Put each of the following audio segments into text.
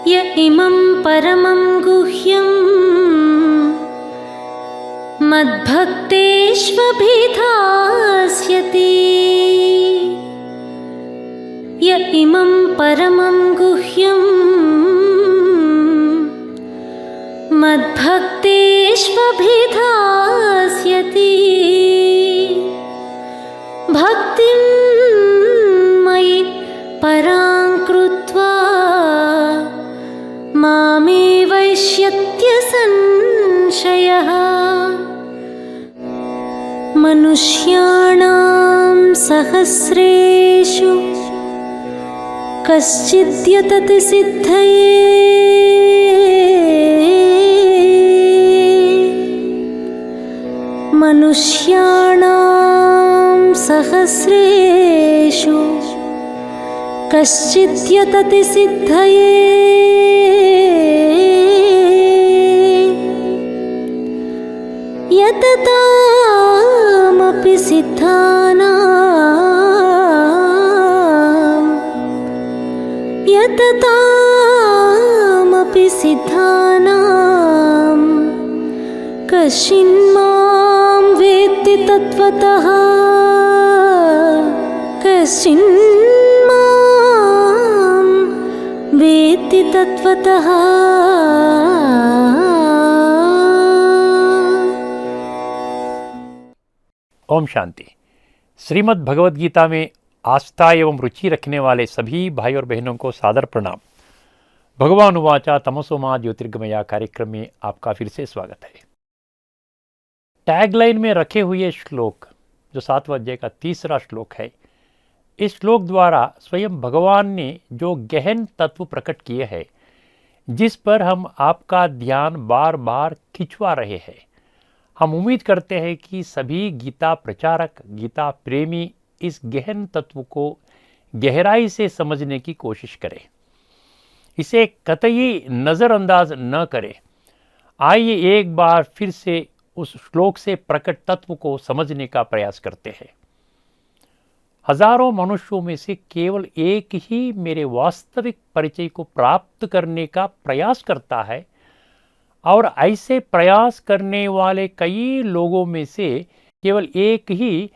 य इमं परमं गुह्यं मद्भक्तेष्वभिधास्यति। य इमं परमं गुह्यं मद्भक्तेष्वभिधास्यति। भक्तिं मयि परां कृत्वा मामेवैष्यत्य संशयः। मनुष्याणां सहस्रेषु कश्चिद्यतति सिद्धये। मनुष्याणां सहस्रेषु कश्चिद्यतति सिद्धये। यततामपि सिद्धानां कश्चिन्मां वेत्ति तत्त्वतः। कश्चिन्मां वेत्ति तत्त्वतः। ओम शांति। श्रीमद् भगवद गीता में आस्था एवं रुचि रखने वाले सभी भाई और बहनों को सादर प्रणाम। भगवान उवाचा तमसो मा ज्योतिर्गमया कार्यक्रम में आपका फिर से स्वागत है। टैगलाइन में रखे हुए श्लोक जो 7वें अध्याय का 3रा श्लोक है, इस श्लोक द्वारा स्वयं भगवान ने जो गहन तत्व प्रकट किए हैं, जिस पर हम आपका ध्यान बार बार खिंचवा रहे हैं। हम उम्मीद करते हैं कि सभी गीता प्रचारक, गीता प्रेमी इस गहन तत्व को गहराई से समझने की कोशिश करें, इसे कतई नज़रअंदाज न करें। आइए एक बार फिर से उस श्लोक से प्रकट तत्व को समझने का प्रयास करते हैं। हजारों मनुष्यों में से केवल एक ही मेरे वास्तविक परिचय को प्राप्त करने का प्रयास करता है, और ऐसे प्रयास करने वाले कई लोगों में से केवल एक ही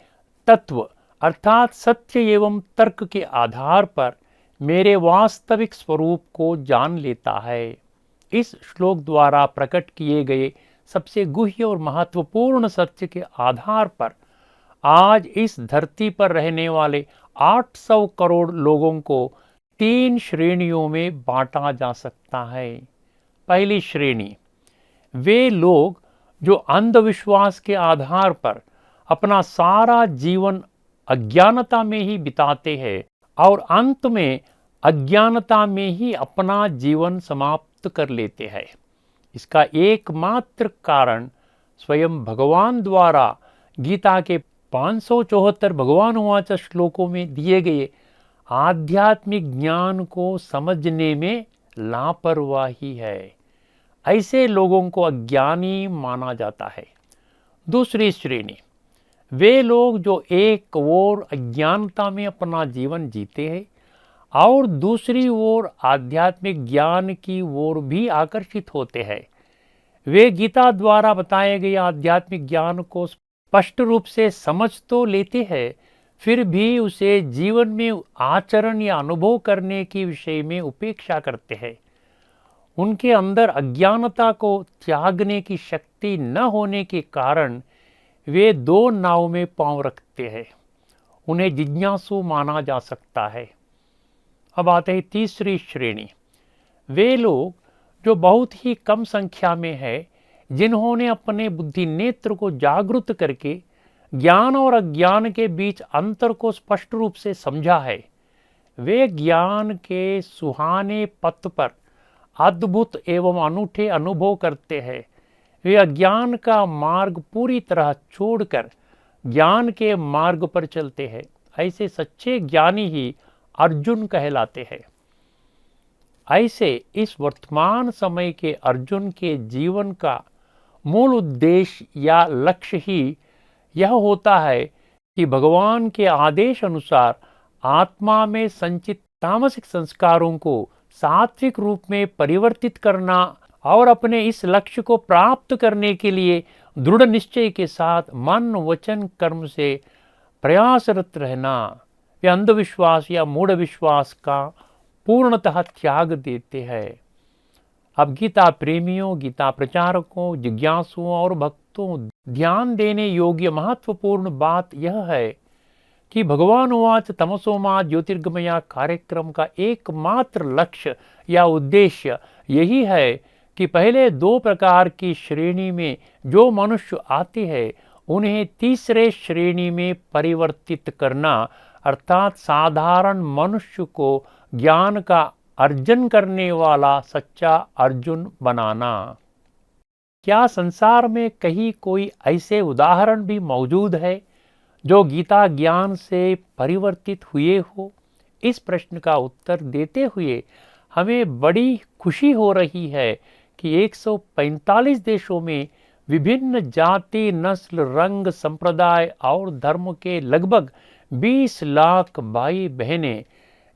तत्व अर्थात सत्य एवं तर्क के आधार पर मेरे वास्तविक स्वरूप को जान लेता है। इस श्लोक द्वारा प्रकट किए गए सबसे गुह्य और महत्वपूर्ण सत्य के आधार पर आज इस धरती पर रहने वाले 800 करोड़ लोगों को 3 श्रेणियों में बांटा जा सकता है। पहली श्रेणी वे लोग जो अंधविश्वास के आधार पर अपना सारा जीवन अज्ञानता में ही बिताते हैं और अंत में अज्ञानता में ही अपना जीवन समाप्त कर लेते हैं। इसका एकमात्र कारण स्वयं भगवान द्वारा गीता के 574 भगवान उवाच श्लोकों में दिए गए आध्यात्मिक ज्ञान को समझने में लापरवाही है। ऐसे लोगों को अज्ञानी माना जाता है। दूसरी श्रेणी वे लोग जो एक ओर अज्ञानता में अपना जीवन जीते हैं और दूसरी ओर आध्यात्मिक ज्ञान की ओर भी आकर्षित होते हैं। वे गीता द्वारा बताए गए आध्यात्मिक ज्ञान को स्पष्ट रूप से समझ तो लेते हैं, फिर भी उसे जीवन में आचरण या अनुभव करने के विषय में उपेक्षा करते हैं। उनके अंदर अज्ञानता को त्यागने की शक्ति न होने के कारण वे 2 नाव में पांव रखते हैं। उन्हें जिज्ञासु माना जा सकता है। अब आते हैं तीसरी श्रेणी, वे लोग जो बहुत ही कम संख्या में है, जिन्होंने अपने बुद्धि नेत्र को जागृत करके ज्ञान और अज्ञान के बीच अंतर को स्पष्ट रूप से समझा है। वे ज्ञान के सुहाने पथ पर अद्भुत एवं अनूठे अनुभव करते हैं। वे अज्ञान का मार्ग पूरी तरह छोड़कर ज्ञान के मार्ग पर चलते हैं। ऐसे सच्चे ज्ञानी ही अर्जुन कहलाते हैं। ऐसे इस वर्तमान समय के अर्जुन के जीवन का मूल उद्देश्य या लक्ष्य ही यह होता है कि भगवान के आदेश अनुसार आत्मा में संचित तामसिक संस्कारों को सात्विक रूप में परिवर्तित करना और अपने इस लक्ष्य को प्राप्त करने के लिए दृढ़ निश्चय के साथ मन वचन कर्म से प्रयासरत रहना, वे अंधविश्वास या मूढ़ विश्वास का पूर्णतः त्याग देते हैं। अब गीता प्रेमियों, गीता प्रचारकों, जिज्ञासुओं और भक्तों, ध्यान देने योग्य महत्वपूर्ण बात यह है कि भगवान उवाच तमसो मा ज्योतिर्गमया कार्यक्रम का एकमात्र लक्ष्य या उद्देश्य यही है कि पहले दो प्रकार की श्रेणी में जो मनुष्य आते हैं उन्हें तीसरे श्रेणी में परिवर्तित करना, अर्थात साधारण मनुष्य को ज्ञान का अर्जन करने वाला सच्चा अर्जुन बनाना। क्या संसार में कहीं कोई ऐसे उदाहरण भी मौजूद है जो गीता ज्ञान से परिवर्तित हुए हो? इस प्रश्न का उत्तर देते हुए हमें बड़ी खुशी हो रही है कि 145 देशों में विभिन्न जाति, नस्ल, रंग, संप्रदाय और धर्म के लगभग 20 लाख भाई बहनें,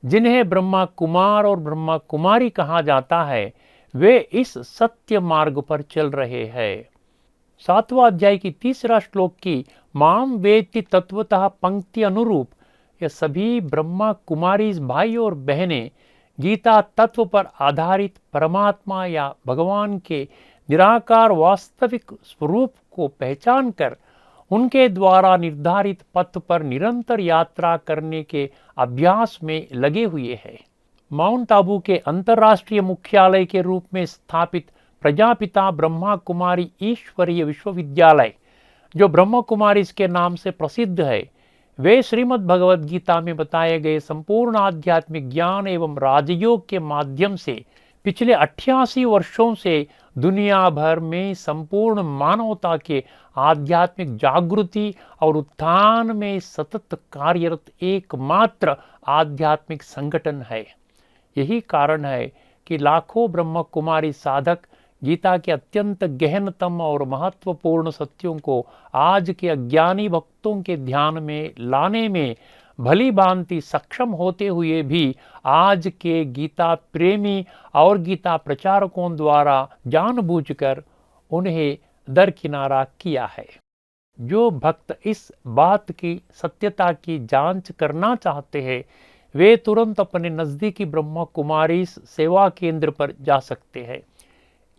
जिन्हें ब्रह्मा कुमार और ब्रह्मा कुमारी कहा जाता है, वे इस सत्य मार्ग पर चल रहे हैं। 7वां अध्याय की 3रा श्लोक की माम वेत्ति तत्वतः पंक्ति अनुरूप ये सभी ब्रह्मा कुमारी भाई और बहनें गीता तत्व पर आधारित परमात्मा या भगवान के निराकार वास्तविक स्वरूप को पहचान कर उनके द्वारा निर्धारित पथ पर निरंतर यात्रा करने के अभ्यास में लगे हुए हैं। माउंट आबू के अंतर्राष्ट्रीय मुख्यालय के रूप में स्थापित प्रजापिता ब्रह्मा कुमारी ईश्वरीय विश्वविद्यालय, जो ब्रह्मा कुमारी के नाम से प्रसिद्ध है, वे श्रीमद् भगवद गीता में बताए गए संपूर्ण आध्यात्मिक ज्ञान एवं राजयोग के माध्यम से पिछले 88 वर्षों से दुनिया भर में संपूर्ण मानवता के आध्यात्मिक जागृति और उत्थान में सतत कार्यरत एकमात्र आध्यात्मिक संगठन है। यही कारण है कि लाखों ब्रह्म कुमारी साधक गीता के अत्यंत गहनतम और महत्वपूर्ण सत्यों को आज के अज्ञानी भक्तों के ध्यान में लाने में भली भांति सक्षम होते हुए भी आज के गीता प्रेमी और गीता प्रचारकों द्वारा जानबूझकर उन्हें दरकिनारा किया है। जो भक्त इस बात की सत्यता की जांच करना चाहते हैं, वे तुरंत अपने नजदीकी ब्रह्मा कुमारी सेवा केंद्र पर जा सकते हैं।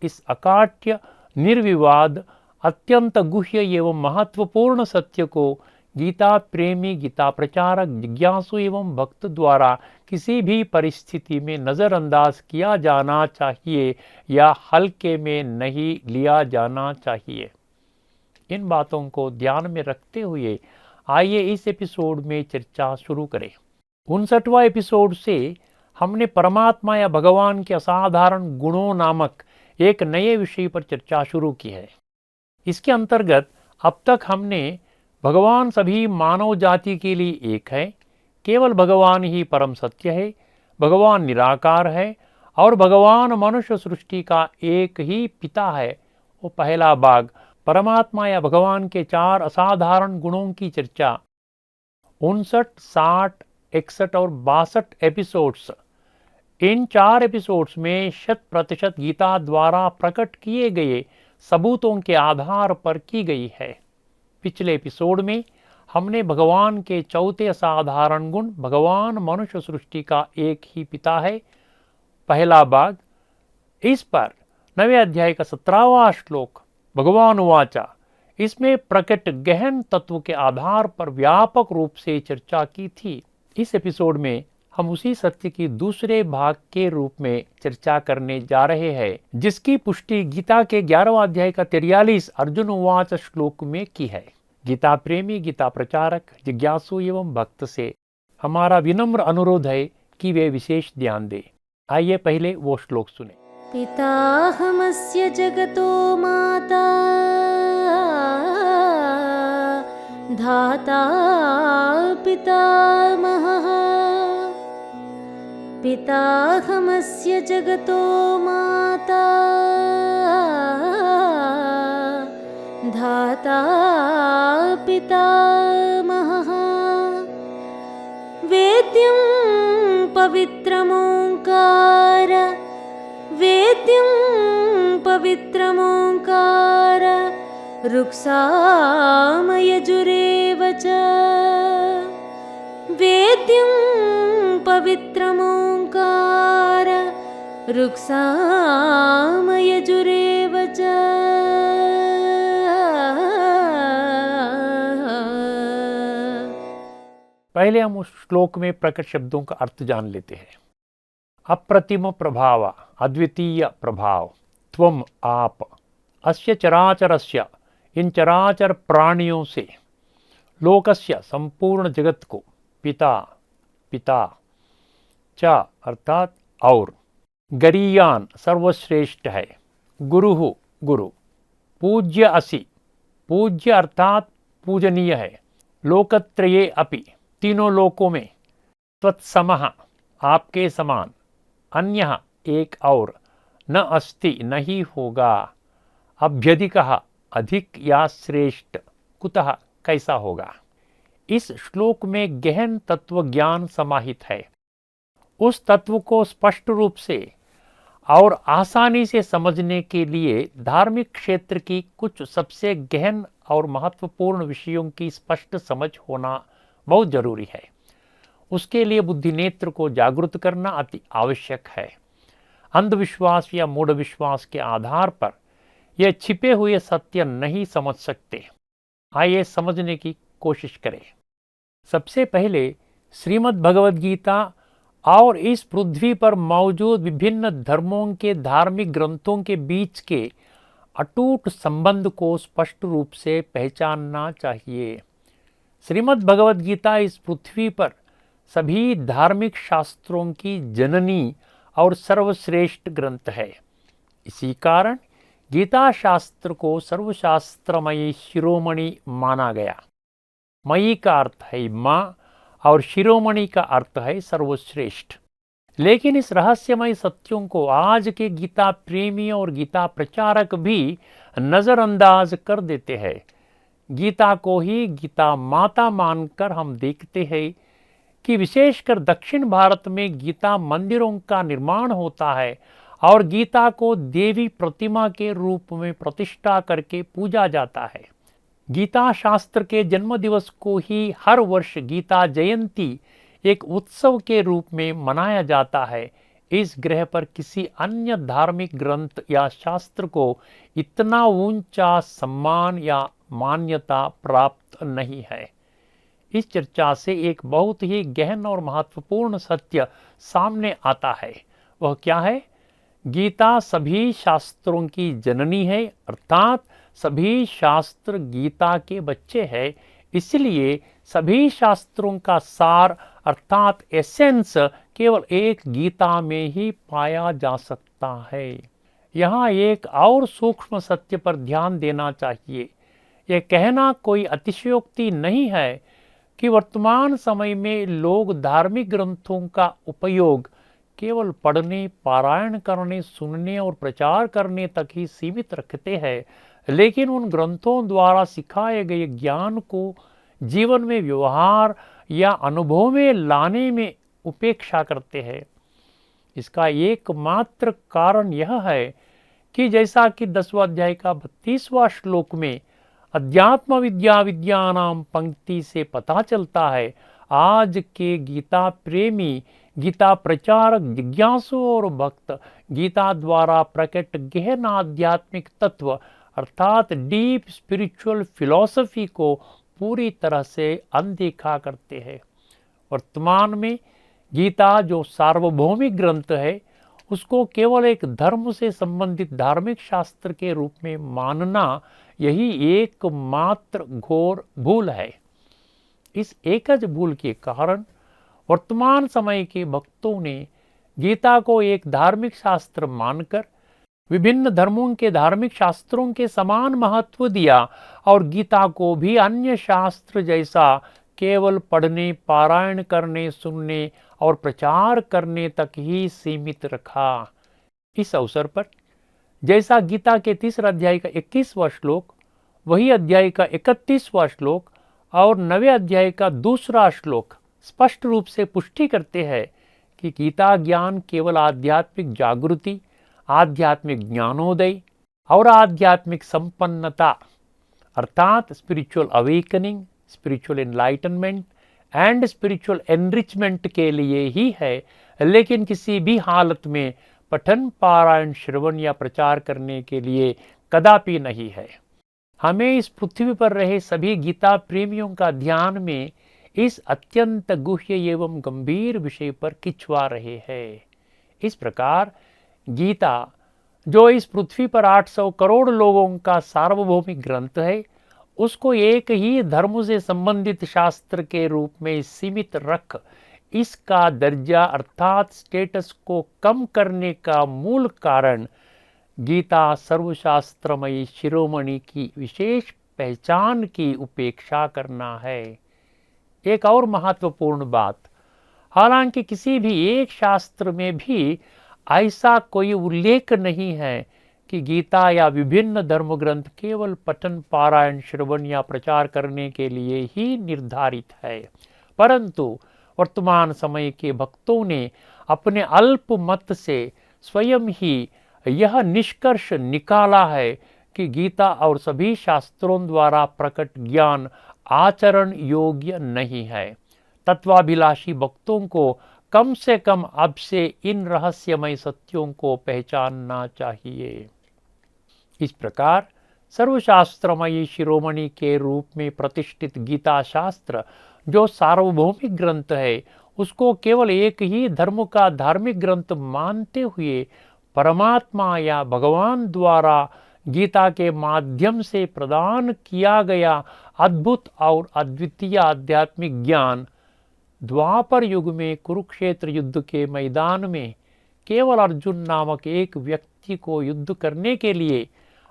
इस अकाट्य, निर्विवाद, अत्यंत गुह्य एवं महत्वपूर्ण सत्य को गीता प्रेमी, गीता प्रचारक, जिज्ञासु एवं भक्त द्वारा किसी भी परिस्थिति में नज़रअंदाज किया जाना चाहिए या हल्के में नहीं लिया जाना चाहिए। इन बातों को ध्यान में रखते हुए आइए इस एपिसोड में चर्चा शुरू करें। 59वां एपिसोड से हमने परमात्मा या भगवान के असाधारण गुणों नामक एक नए विषय पर चर्चा शुरू की है। इसके अंतर्गत अब तक हमने भगवान सभी मानव जाति के लिए एक है, केवल भगवान ही परम सत्य है, भगवान निराकार है और भगवान मनुष्य सृष्टि का एक ही पिता है। वो पहला भाग परमात्मा या भगवान के 4 असाधारण गुणों की चर्चा 59, 60, 61 और 62 एपिसोड्स। इन 4 एपिसोड्स में 100% गीता द्वारा प्रकट किए गए सबूतों के आधार पर की गई है। पिछले एपिसोड में हमने भगवान के 4थे असाधारण गुण भगवान मनुष्य सृष्टि का एक ही पिता है पहला भाग। इस पर 9वें अध्याय का 17वां श्लोक भगवान उवाचा, इसमें प्रकट गहन तत्व के आधार पर व्यापक रूप से चर्चा की थी। इस एपिसोड में हम उसी सत्य की दूसरे भाग के रूप में चर्चा करने जा रहे हैं, जिसकी पुष्टि गीता के 11वां अध्याय का 43 अर्जुन उवाच श्लोक में की है। गीता प्रेमी, गीता प्रचारक, जिज्ञासु एवं भक्त से हमारा विनम्र अनुरोध है कि वे विशेष ध्यान दें। आइए पहले वो श्लोक सुने। पिताहमस्य जगतो माता धाता पितामहः पिताहमस्य जगतो माता धाता पितामहः वेद्यं पवित्रमोङ्कार वेद्यं पवित्रमोङ्कार रुक्सामयजुरेव च वेद्यं पवित्रमोङ्कार रुक्सामयजुरेव च। पहले हम उस श्लोक में प्रकट शब्दों का अर्थ जान लेते हैं। अप्रतिम प्रभाव, अद्वितीय प्रभाव, त्वम आप, अस्य चराचरस्य, इन चराचर प्राणियों से, लोकस्य संपूर्ण जगत को, पिता पिता, च अर्थात और, गरीयान सर्वश्रेष्ठ है, गुरु गुरु, पूज्य असि, पूज्य अर्थात पूजनीय है, लोकत्रये अपि, तीनों लोकों में, त्वत्समः आपके समान, अन्यः एक और, न अस्ति नहीं होगा, अभ्यधिकः अधिक या श्रेष्ठ, कुतः कैसा होगा। इस श्लोक में गहन तत्व ज्ञान समाहित है। उस तत्व को स्पष्ट रूप से और आसानी से समझने के लिए धार्मिक क्षेत्र की कुछ सबसे गहन और महत्वपूर्ण विषयों की स्पष्ट समझ होना बहुत जरूरी है। उसके लिए बुद्धि नेत्र को जागृत करना अति आवश्यक है। अंधविश्वास या मूढ़ विश्वास के आधार पर यह छिपे हुए सत्य नहीं समझ सकते। आइए समझने की कोशिश करें। सबसे पहले श्रीमद् भगवद गीता और इस पृथ्वी पर मौजूद विभिन्न धर्मों के धार्मिक ग्रंथों के बीच के अटूट संबंध को स्पष्ट रूप से पहचानना चाहिए। श्रीमद् भगवद गीता इस पृथ्वी पर सभी धार्मिक शास्त्रों की जननी और सर्वश्रेष्ठ ग्रंथ है। इसी कारण गीता शास्त्र को सर्वशास्त्रमयी शिरोमणि माना गया। मयी का अर्थ है माँ और शिरोमणि का अर्थ है सर्वश्रेष्ठ। लेकिन इस रहस्यमय सत्यों को आज के गीता प्रेमी और गीता प्रचारक भी नजरअंदाज कर देते हैं। गीता को ही गीता माता मानकर हम देखते हैं कि विशेषकर दक्षिण भारत में गीता मंदिरों का निर्माण होता है और गीता को देवी प्रतिमा के रूप में प्रतिष्ठा करके पूजा जाता है। गीता शास्त्र के जन्म दिवस को ही हर वर्ष गीता जयंती एक उत्सव के रूप में मनाया जाता है। इस ग्रह पर किसी अन्य धार्मिक ग्रंथ या शास्त्र को इतना ऊंचा सम्मान या मान्यता प्राप्त नहीं है। इस चर्चा से एक बहुत ही गहन और महत्वपूर्ण सत्य सामने आता है। वह क्या है? गीता सभी शास्त्रों की जननी है, अर्थात सभी शास्त्र गीता के बच्चे हैं। इसलिए सभी शास्त्रों का सार अर्थात एसेंस केवल एक गीता में ही पाया जा सकता है। यहाँ एक और सूक्ष्म सत्य पर ध्यान देना चाहिए। यह कहना कोई अतिशयोक्ति नहीं है कि वर्तमान समय में लोग धार्मिक ग्रंथों का उपयोग केवल पढ़ने, पारायण करने, सुनने और प्रचार करने तक ही सीमित रखते हैं, लेकिन उन ग्रंथों द्वारा सिखाए गए ज्ञान को जीवन में व्यवहार या अनुभव में लाने में उपेक्षा करते हैं। इसका एकमात्र कारण यह है कि जैसा कि 10वां अध्याय का 32वां श्लोक में अध्यात्म विद्या विद्यानाम पंक्ति से पता चलता है, आज के गीता प्रेमी, गीता प्रचारक, जिज्ञासु और भक्त गीता द्वारा प्रकट गहन आध्यात्मिक तत्व अर्थात डीप स्पिरिचुअल फिलॉसफी को पूरी तरह से अनदेखा करते हैं। वर्तमान में गीता जो सार्वभौमिक ग्रंथ है, उसको केवल एक धर्म से संबंधित धार्मिक शास्त्र के रूप में मानना यही एकमात्र घोर भूल है। इस एकज भूल के कारण वर्तमान समय के भक्तों ने गीता को एक धार्मिक शास्त्र मानकर विभिन्न धर्मों के धार्मिक शास्त्रों के समान महत्व दिया और गीता को भी अन्य शास्त्र जैसा केवल पढ़ने, पारायण करने, सुनने और प्रचार करने तक ही सीमित रखा। इस अवसर पर जैसा गीता के 3 अध्याय का 21वां श्लोक, वही अध्याय का 31वां श्लोक और 9वें अध्याय का 2 श्लोक स्पष्ट रूप से पुष्टि करते हैं कि गीता ज्ञान केवल आध्यात्मिक जागृति, आध्यात्मिक ज्ञानोदय और आध्यात्मिक संपन्नता अर्थात spiritual awakening, spiritual enlightenment and spiritual enrichment के लिए ही है, लेकिन किसी भी हालत में पठन, पारायण, श्रवण या प्रचार करने के लिए कदापि नहीं है। हमें इस पृथ्वी पर रहे सभी गीता प्रेमियों का ध्यान में इस अत्यंत गुह्य एवं गंभीर विषय पर खिंचवा रहे हैं। इस प्रकार गीता, जो इस पृथ्वी पर 800 करोड़ लोगों का सार्वभौमिक ग्रंथ है, उसको एक ही धर्म से संबंधित शास्त्र के रूप में सीमित रख इसका दर्जा अर्थात स्टेटस को कम करने का मूल कारण गीता सर्वशास्त्रमयी शिरोमणि की विशेष पहचान की उपेक्षा करना है। एक और महत्वपूर्ण बात, हालांकि किसी भी एक शास्त्र में भी ऐसा कोई उल्लेख नहीं है कि गीता या विभिन्न धर्म ग्रंथ केवल पठन, पारायण, श्रवण या प्रचार करने के लिए ही निर्धारित है, परंतु वर्तमान समय के भक्तों ने अपने अल्प मत से स्वयं ही यह निष्कर्ष निकाला है कि गीता और सभी शास्त्रों द्वारा प्रकट ज्ञान आचरण योग्य नहीं है। तत्वाभिलाषी भक्तों को कम से कम अब से इन रहस्यमय सत्यों को पहचानना चाहिए। इस प्रकार सर्वशास्त्रमयी शिरोमणि के रूप में प्रतिष्ठित गीता शास्त्र, जो सार्वभौमिक ग्रंथ है, उसको केवल एक ही धर्म का धार्मिक ग्रंथ मानते हुए परमात्मा या भगवान द्वारा गीता के माध्यम से प्रदान किया गया अद्भुत और अद्वितीय आध्यात्मिक ज्ञान द्वापर युग में कुरुक्षेत्र युद्ध के मैदान में केवल अर्जुन नामक एक व्यक्ति को युद्ध करने के लिए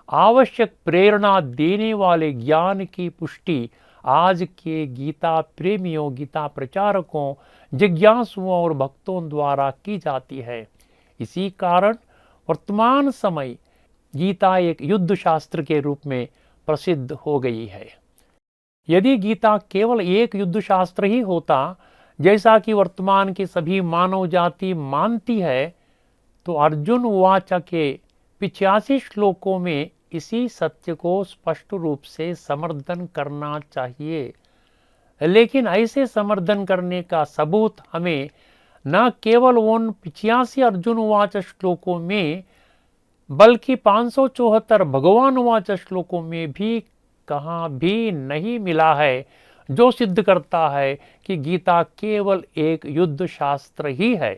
आवश्यक प्रेरणा देने वाले ज्ञान की पुष्टि आज के गीता प्रेमियों, गीता प्रचारकों, जिज्ञासुओं और भक्तों द्वारा की जाती है। इसी कारण वर्तमान समय गीता एक युद्ध शास्त्र के रूप में प्रसिद्ध हो गई है। यदि गीता केवल एक युद्ध शास्त्र ही होता, जैसा कि वर्तमान की सभी मानव जाति मानती है, तो अर्जुन उवाच के 85 श्लोकों में इसी सत्य को स्पष्ट रूप से समर्थन करना चाहिए। लेकिन ऐसे समर्थन करने का सबूत हमें न केवल उन 85 अर्जुन उवाच श्लोकों में, बल्कि 574 भगवान उवाच श्लोकों में भी कहाँ भी नहीं मिला है, जो सिद्ध करता है कि गीता केवल एक युद्ध शास्त्र ही है।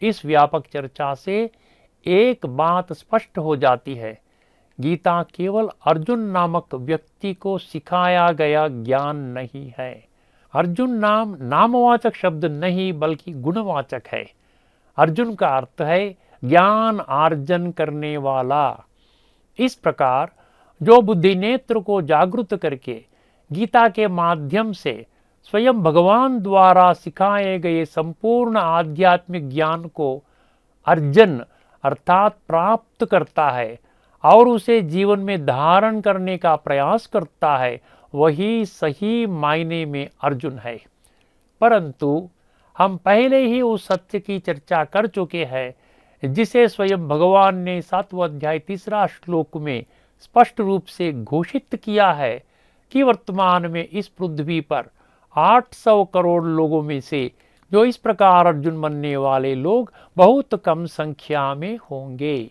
इस व्यापक चर्चा से एक बात स्पष्ट हो जाती है, गीता केवल अर्जुन नामक व्यक्ति को सिखाया गया ज्ञान नहीं है। अर्जुन नाम नामवाचक शब्द नहीं बल्कि गुणवाचक है। अर्जुन का अर्थ है ज्ञान आर्जन करने वाला। इस प्रकार जो बुद्धि नेत्र को जागृत करके गीता के माध्यम से स्वयं भगवान द्वारा सिखाए गए संपूर्ण आध्यात्मिक ज्ञान को अर्जन अर्थात प्राप्त करता है और उसे जीवन में धारण करने का प्रयास करता है, वही सही मायने में अर्जुन है। परंतु हम पहले ही उस सत्य की चर्चा कर चुके हैं जिसे स्वयं भगवान ने 7वें अध्याय 3 श्लोक में स्पष्ट रूप से घोषित किया है कि वर्तमान में इस पृथ्वी पर 800 करोड़ लोगों में से जो इस प्रकार अर्जुन बनने वाले लोग बहुत कम संख्या में होंगे।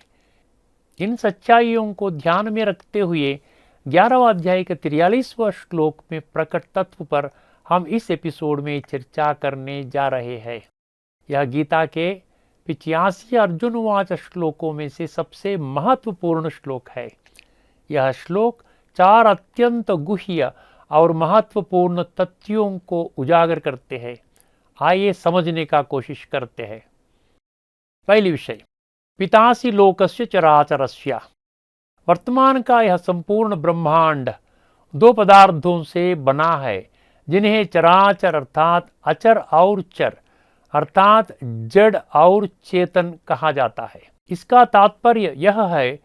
इन सच्चाइयों को ध्यान में रखते हुए 11वें अध्याय के 43वें श्लोक में प्रकट तत्व पर हम इस एपिसोड में चर्चा करने जा रहे हैं। यह गीता के 85 अर्जुन उवाच श्लोकों में से सबसे महत्वपूर्ण श्लोक है। यह श्लोक 4 अत्यंत गुह्य और महत्वपूर्ण तथ्यों को उजागर करते हैं। आइए समझने का कोशिश करते हैं। पहली विषय, पितासि लोकस्य चराचरस्य। वर्तमान का यह संपूर्ण ब्रह्मांड 2 पदार्थों से बना है जिन्हें चराचर अर्थात अचर और चर अर्थात जड़ और चेतन कहा जाता है। इसका तात्पर्य यह है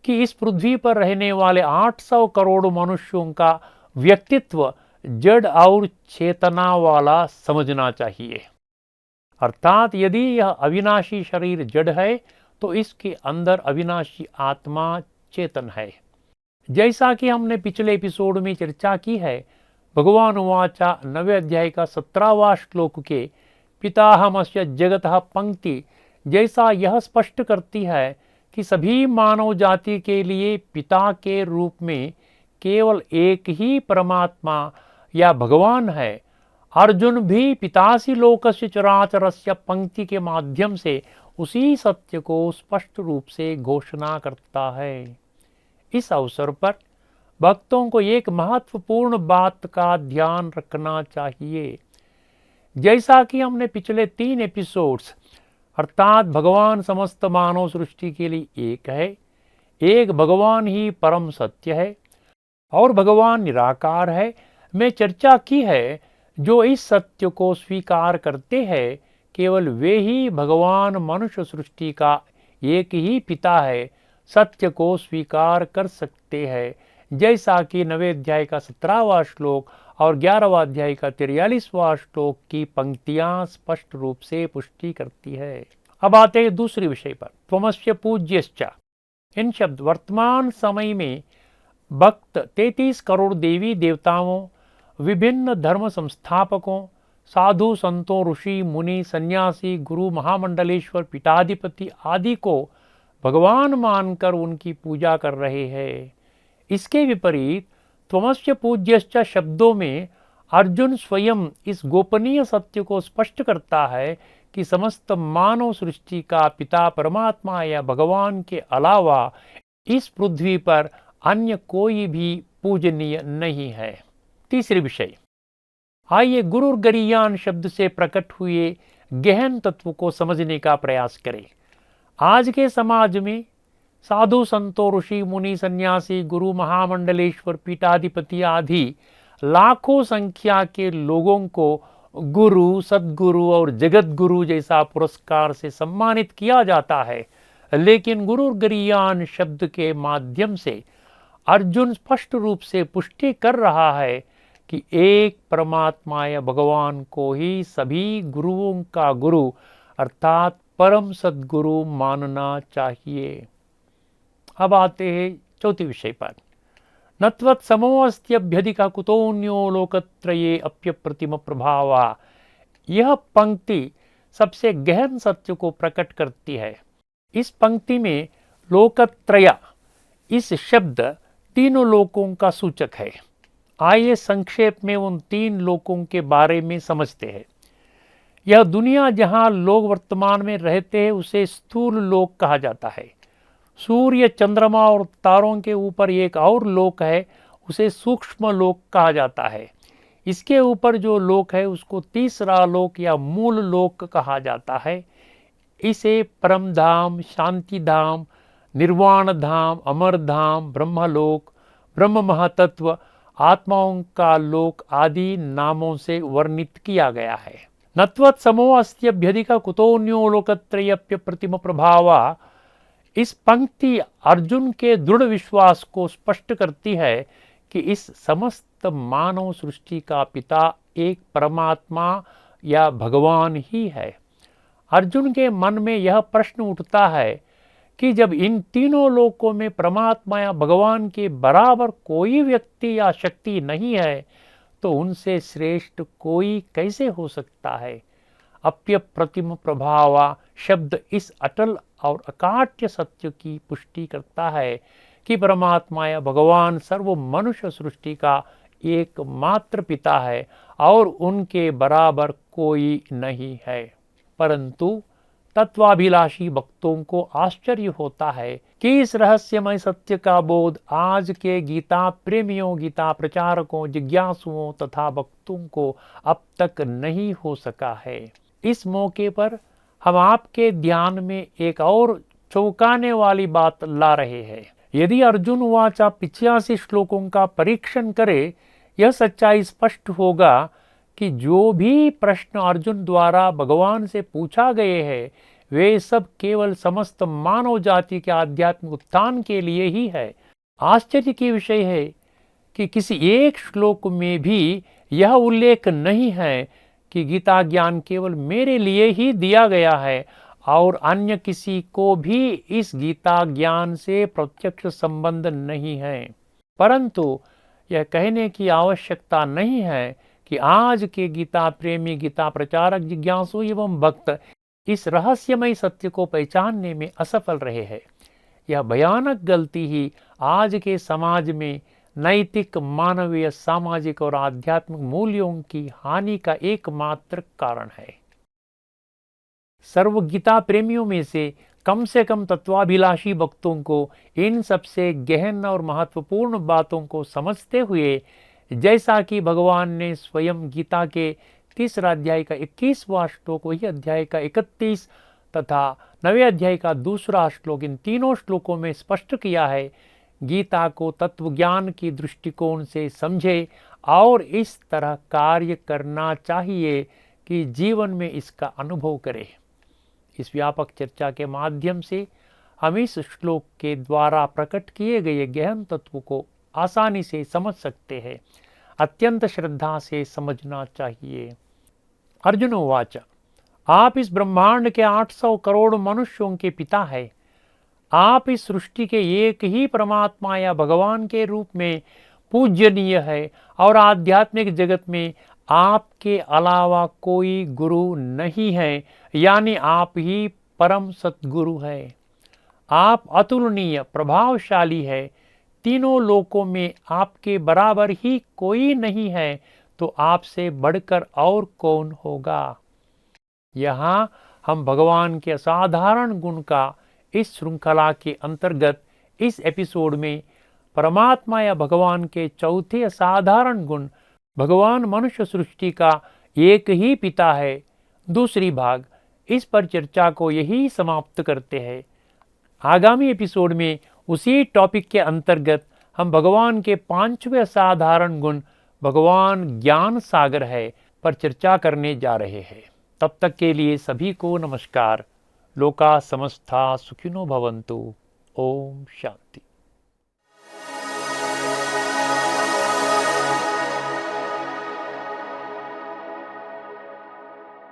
कि इस पृथ्वी पर रहने वाले 800 करोड़ मनुष्यों का व्यक्तित्व जड़ और चेतना वाला समझना चाहिए। अर्थात यदि यह अविनाशी शरीर जड़ है तो इसके अंदर अविनाशी आत्मा चेतन है। जैसा कि हमने पिछले एपिसोड में चर्चा की है, भगवान उवाचा 9वें अध्याय का 17वां श्लोक के पिताहमस्य जगतः पंक्ति जैसा यह स्पष्ट करती है कि सभी मानव जाति के लिए पिता के रूप में केवल एक ही परमात्मा या भगवान है। अर्जुन भी पितासी लोकस्य चराचरस्य पंक्ति के माध्यम से उसी सत्य को स्पष्ट रूप से घोषणा करता है। इस अवसर पर भक्तों को एक महत्वपूर्ण बात का ध्यान रखना चाहिए। जैसा कि हमने पिछले 3 एपिसोड्स अर्थात भगवान समस्त मानव सृष्टि के लिए एक है, एक भगवान ही परम सत्य है और भगवान निराकार है, में चर्चा की है, जो इस सत्य को स्वीकार करते हैं केवल वे ही भगवान मनुष्य सृष्टि का एक ही पिता है सत्य को स्वीकार कर सकते हैं। जैसा कि 9वें अध्याय का 17वां श्लोक और 11वां अध्याय का 43वां श्लोक की पंक्तियां स्पष्ट रूप से पुष्टि करती है। अब आते हैं दूसरे विषय पर, त्वमस्य पूज्यश्च। इन शब्द वर्तमान समय में भक्त 33 करोड़ देवी देवताओं, विभिन्न धर्म संस्थापकों, साधु संतों, ऋषि मुनि, सन्यासी, गुरु, महामंडलेश्वर, पीठाधिपति आदि को भगवान मानकर उनकी पूजा कर रहे हैं। इसके विपरीत त्वमस्य पूज्यश्च शब्दों में अर्जुन स्वयं इस गोपनीय सत्य को स्पष्ट करता है कि समस्त मानव सृष्टि का पिता परमात्मा या भगवान के अलावा इस पृथ्वी पर अन्य कोई भी पूजनीय नहीं है। तीसरे विषय, आइए गुरु गरियान शब्द से प्रकट हुए गहन तत्व को समझने का प्रयास करें। आज के समाज में साधु संतों, ऋषि मुनि, सन्यासी, गुरु, महामंडलेश्वर, पीठाधिपति आदि लाखों संख्या के लोगों को गुरु, सद्गुरु और जगत गुरु जैसा पुरस्कार से सम्मानित किया जाता है, लेकिन गुरु गरियान शब्द के माध्यम से अर्जुन स्पष्ट रूप से पुष्टि कर रहा है कि एक परमात्मा या भगवान को ही सभी गुरुओं का गुरु अर्थात परम सद्गुरु मानना चाहिए। अब आते हैं चौथे विषय पर, नत्वत् समोऽस्त्यभ्यधिक कुतोऽन्यो लोकत्रये अप्यप्रतिम प्रभावा। यह पंक्ति सबसे गहन सत्य को प्रकट करती है। इस पंक्ति में लोकत्रय इस शब्द तीनों लोकों का सूचक है। आइए संक्षेप में उन 3 लोकों के बारे में समझते हैं। यह दुनिया जहां लोग वर्तमान में रहते हैं उसे स्थूल लोक कहा जाता है। सूर्य, चंद्रमा और तारों के ऊपर एक और लोक है, उसे सूक्ष्म लोक कहा जाता है। इसके ऊपर जो लोक है उसको तीसरा लोक या मूल लोक कहा जाता है। इसे परम धाम, शांति धाम, निर्वाण धाम, अमर धाम, ब्रह्मलोक, ब्रह्म महातत्व, आत्माओं का लोक आदि नामों से वर्णित किया गया है। नत्वत् समोऽस्त्यभ्यधिक कुतोऽन्यो लोकत्रयेऽप्य प्रतिम प्रभावा। इस पंक्ति अर्जुन के दृढ़ विश्वास को स्पष्ट करती है कि इस समस्त मानव सृष्टि का पिता एक परमात्मा या भगवान ही है। अर्जुन के मन में यह प्रश्न उठता है कि जब इन तीनों लोकों में परमात्मा या भगवान के बराबर कोई व्यक्ति या शक्ति नहीं है तो उनसे श्रेष्ठ कोई कैसे हो सकता है। अप्य प्रतिम प्रभावा शब्द इस अटल और अकाट्य सत्य की पुष्टि करता है कि परमात्मा या भगवान सर्व मनुष्य सृष्टि का एकमात्र पिता है और उनके बराबर कोई नहीं है। परंतु तत्वाभिलाषी भक्तों को आश्चर्य होता है कि इस रहस्यमय सत्य का बोध आज के गीता प्रेमियों, गीता प्रचारकों, जिज्ञासुओं तथा भक्तों को अब तक नहीं हो सका है। इस मौके पर हम आपके ध्यान में एक और चौंकाने वाली बात ला रहे हैं। यदि अर्जुन वाचा 85 श्लोकों का परीक्षण करे, यह सच्चाई स्पष्ट होगा कि जो भी प्रश्न अर्जुन द्वारा भगवान से पूछा गए हैं वे सब केवल समस्त मानव जाति के आध्यात्मिक उत्थान के लिए ही है। आश्चर्य की विषय है कि किसी एक श्लोक में भी यह उल्लेख नहीं है कि गीता ज्ञान केवल मेरे लिए ही दिया गया है और अन्य किसी को भी इस गीता ज्ञान से प्रत्यक्ष संबंध नहीं है। परंतु यह कहने की आवश्यकता नहीं है कि आज के गीता प्रेमी, गीता प्रचारक, जिज्ञासु एवं भक्त इस रहस्यमय सत्य को पहचानने में असफल रहे हैं। यह भयानक गलती ही आज के समाज में नैतिक, मानवीय, सामाजिक और आध्यात्मिक मूल्यों की हानि का एकमात्र कारण है। सर्व गीता प्रेमियों में से कम तत्वाभिलाषी भक्तों को इन सबसे गहन और महत्वपूर्ण बातों को समझते हुए, जैसा कि भगवान ने स्वयं गीता के 3रा अध्याय का 21वां श्लोक, वही अध्याय का 31 तथा 9वें अध्याय का 2रा श्लोक, इन तीनों श्लोकों में स्पष्ट किया है, गीता को तत्वज्ञान की दृष्टिकोण से समझे और इस तरह कार्य करना चाहिए कि जीवन में इसका अनुभव करें। इस व्यापक चर्चा के माध्यम से हम इस श्लोक के द्वारा प्रकट किए गए गहन तत्व को आसानी से समझ सकते हैं। अत्यंत श्रद्धा से समझना चाहिए। अर्जुन उवाच, आप इस ब्रह्मांड के 800 करोड़ मनुष्यों के पिता है। आप इस सृष्टि के एक ही परमात्मा या भगवान के रूप में पूजनीय है और आध्यात्मिक जगत में आपके अलावा कोई गुरु नहीं है, यानी आप ही परम सतगुरु है। आप अतुलनीय, प्रभावशाली है। तीनों लोकों में आपके बराबर ही कोई नहीं है, तो आपसे बढ़कर और कौन होगा। यहाँ हम भगवान के असाधारण गुण का इस श्रृंखला के अंतर्गत इस एपिसोड में परमात्मा या भगवान के चौथे असाधारण गुण, भगवान मनुष्य सृष्टि का एक ही पिता है, दूसरी भाग, इस पर चर्चा को यही समाप्त करते हैं। आगामी एपिसोड में उसी टॉपिक के अंतर्गत हम भगवान के 5वें असाधारण गुण, भगवान ज्ञान सागर है, पर चर्चा करने जा रहे हैं। तब तक के लिए सभी को नमस्कार। लोका समस्ता सुखिनो भवन्तु। ओम शांति।